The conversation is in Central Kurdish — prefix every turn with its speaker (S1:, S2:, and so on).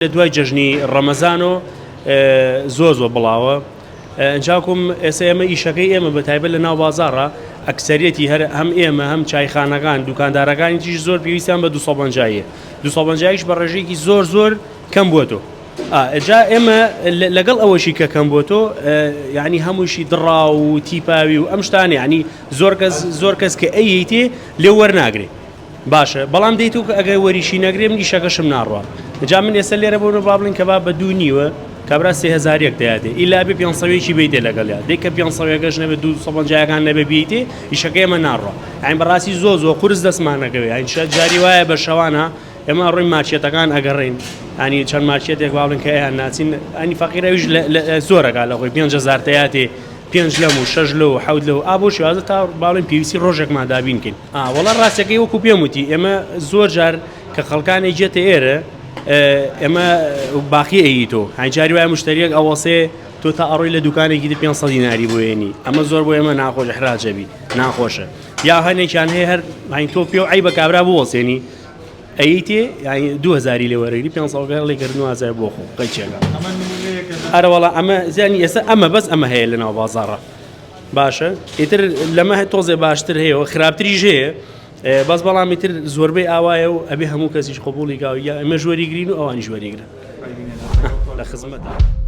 S1: دوای جژنی ڕەمەزانۆ زۆر بڵاوە ئەنجاکم ئێستا ئێمە ئیشەکەی ئێمە بە تایبەت لە ناو بازاڕە ئەکسەریەتی هەر هەم ئێمە هەم چایخانەکان دوکاندارەکانی تیش زۆر پێویستیان بە 250 250 بە ڕێژەیەکی زۆر کەم بووە تۆ ئەجا ئێمە لەگەڵ ئەوەشی کە کەم بووە تۆ یعنی هەمووشی دڕا و تیپاوی و ئەم شتانە ینی زۆر کەس کە ئەیتێ لێ وەرناگرێ باشە بەڵام دەیت و ئەگەر وەریشی نەگرێ من ئیشەکەشم ناڕوە جا من ئێستا لێرە بۆ بڵین کە با بە 2 نیوە کابرا 3000 دەیادێ ئیلا بێ 500 بیتێ لەگەڵیا دەیکە 500 نەبێ 250 نەبێ بیتێ ئیشەکە ئێمە ناڕوە ئاین بەڕاستی زۆر قورس دەستمانەکەوێ ئاین جاری وایە بە شەوانە ئێمە ڕووی مارچێتەکان ئەگەڕین ئەنی چەند مارچێتێک باڵن کە ئەیان ناچین ئەنی فەقیرەویش زۆرەکە لە خۆی 5000 تەیاتێ 5 لەم و 6 لەو حەوت لەو ئابۆ شوازە تا باڵین پێویستی ڕۆژێکمان دابینکەین وەڵا ڕاستەکەی وەکو پێم وتی ئێمە زۆر جار کە خەڵکانی جێتە ئێرە ئێمە باقی ئەیتۆ هەنجاری وایە مشتریەک ئەوەسێ تۆ تا ئەڕۆی لە دوکانێکی 500 دیناری بۆێنی ئەمە زۆر بۆ ئێمە ناخۆش حراجەبی ناخۆشە یا هەنێکیان هەیە هەر تۆ پێ و ئەی بە کابرا بوەسێنی ئەیتێ 2000 لێ وەرەگری 500 لێکردن وازای بۆ خۆ قەیچێکە ئەرەوەڵا ئەمە زیانی ئێستا ئەمە بەس ئەمە هەیە لە ناو بازاڕە باشە ئیتر لەمە تۆزێ باشتر هەیە و خراپتریش هەیە بەس بەڵامی تر زۆربەی ئاوایە و ئەبێ هەموو کەسیش قبوڵی گاوی ئەمە ژوەریگرین و ئەوانی ژوەریگرن لە خزمەتە